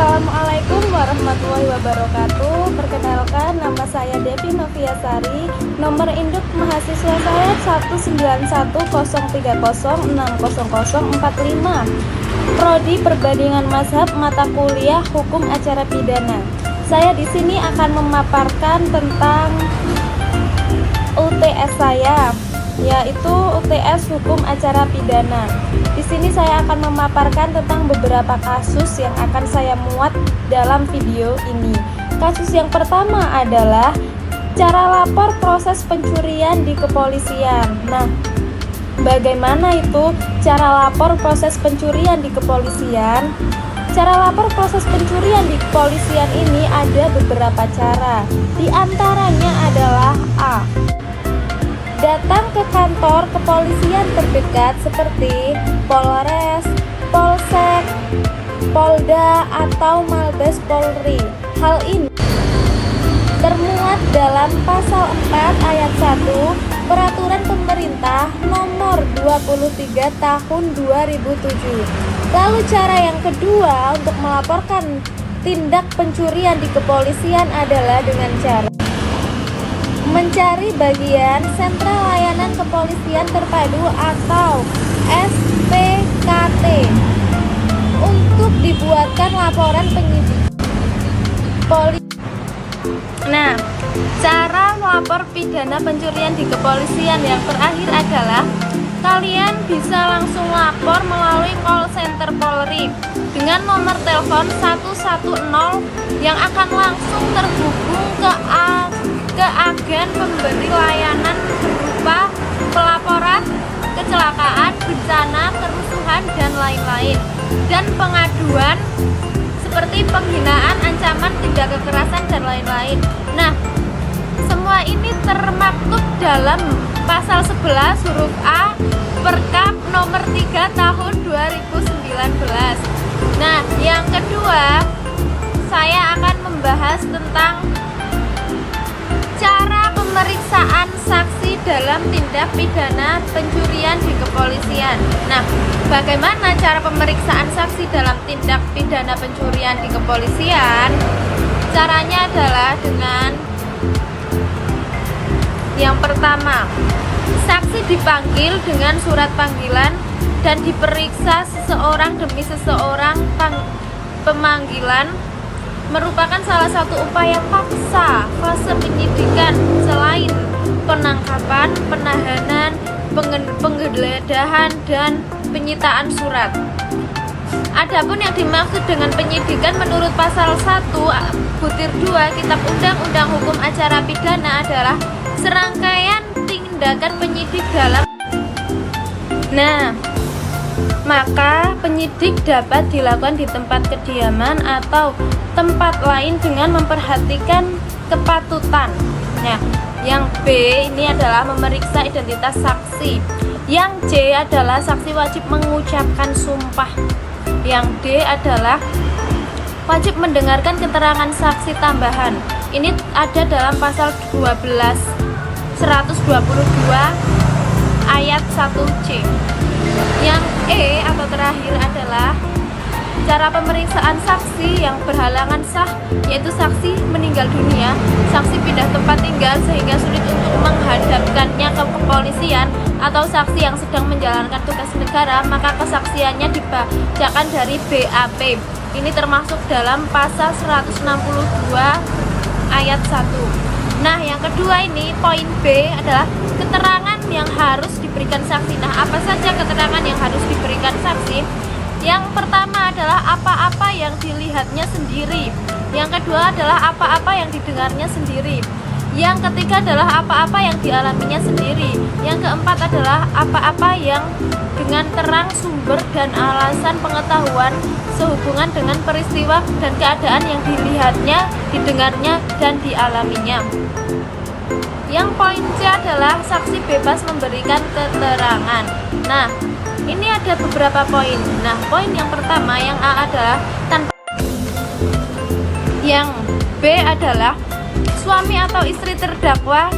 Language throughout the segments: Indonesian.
Assalamualaikum warahmatullahi wabarakatuh. Perkenalkan, nama saya Devi Noviasari. Nomor induk mahasiswa saya 19103060045. Prodi Perbandingan Mazhab, mata kuliah Hukum Acara Pidana. Saya di sini akan memaparkan tentang UTS saya, yaitu UTS Hukum Acara Pidana. Di sini saya akan memaparkan tentang beberapa kasus yang akan saya muat dalam video ini. Kasus yang pertama adalah cara lapor proses pencurian di kepolisian. Nah, bagaimana itu cara lapor proses pencurian di kepolisian? Cara lapor proses pencurian di kepolisian ini ada beberapa cara. Di antaranya adalah A. Datang ke kantor kepolisian terdekat seperti Polres, Polsek, Polda, atau Mabes Polri. Hal ini termuat dalam pasal 4 ayat 1 Peraturan Pemerintah Nomor 23 Tahun 2007. Lalu cara yang kedua untuk melaporkan tindak pencurian di kepolisian adalah dengan cara mencari bagian Sentra Layanan Kepolisian Terpadu atau SPKT untuk dibuatkan laporan penyidik polisi. Nah, cara melapor pidana pencurian di kepolisian yang terakhir adalah kalian bisa langsung lapor melalui call center Polri dengan nomor telepon 110 yang akan langsung terhubung ke agen pemberi layanan berupa pelaporan kecelakaan, bencana, kerusuhan, dan lain-lain, dan pengaduan seperti penghinaan, ancaman, tindak kekerasan, dan lain-lain. Nah, semua ini termaktub dalam pasal 11 huruf A Perkap nomor 3 tahun 2019. Nah, yang kedua, saya akan membahas tentang cara pemeriksaan saksi dalam tindak pidana pencurian di kepolisian. Nah, bagaimana cara pemeriksaan saksi dalam tindak pidana pencurian di kepolisian? Caranya adalah dengan yang pertama, saksi dipanggil dengan surat panggilan dan diperiksa seseorang demi seseorang. Pemanggilan merupakan salah satu upaya paksa fase penyidikan selain penangkapan, penahanan, penggeledahan, dan penyitaan surat. Adapun yang dimaksud dengan penyidikan menurut pasal 1/2 Kitab Undang-Undang Hukum Acara Pidana adalah serangkaian tindakan penyidik dalam. Nah, maka penyidik dapat dilakukan di tempat kediaman atau tempat lain dengan memperhatikan kepatutan. Nah, yang B ini adalah memeriksa identitas saksi. Yang C adalah saksi wajib mengucapkan sumpah. Yang D adalah wajib mendengarkan keterangan saksi tambahan. Ini ada dalam pasal 122 ayat 1C. Yang E atau terakhir adalah cara pemeriksaan saksi yang berhalangan sah, yaitu saksi meninggal dunia, saksi pindah tempat tinggal sehingga sulit untuk menghadapkannya ke kepolisian, atau saksi yang sedang menjalankan tugas negara, maka kesaksiannya dibacakan dari BAP. Ini termasuk dalam pasal 162 ayat 1. Nah, yang kedua ini poin B adalah keterangan yang harus diberikan saksi. Nah, apa saja keterangan yang harus diberikan saksi? Yang pertama adalah apa-apa yang dilihatnya sendiri. Yang kedua adalah apa-apa yang didengarnya sendiri. Yang ketiga adalah apa-apa yang dialaminya sendiri. Yang keempat adalah apa-apa yang dengan terang sumber dan alasan pengetahuan sehubungan dengan peristiwa dan keadaan yang dilihatnya, didengarnya, dan dialaminya. Yang poin C adalah saksi bebas memberikan keterangan. Nah, ini ada beberapa poin. Nah, poin yang pertama, yang A adalah tanpa. Yang B adalah suami atau istri terdakwa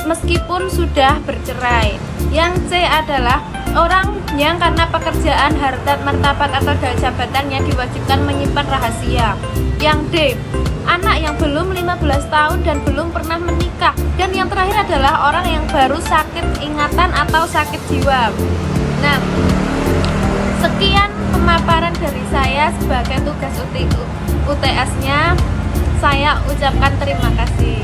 meskipun sudah bercerai. Yang C adalah orang yang karena pekerjaan, harta, martabat atau jabatannya diwajibkan menyimpan rahasia. Yang D, anak yang belum 15 tahun dan belum pernah menikah. Dan yang terakhir adalah orang yang baru sakit ingatan atau sakit jiwa. Nah, sekian pemaparan dari saya sebagai tugas UTS-nya. Saya ucapkan terima kasih.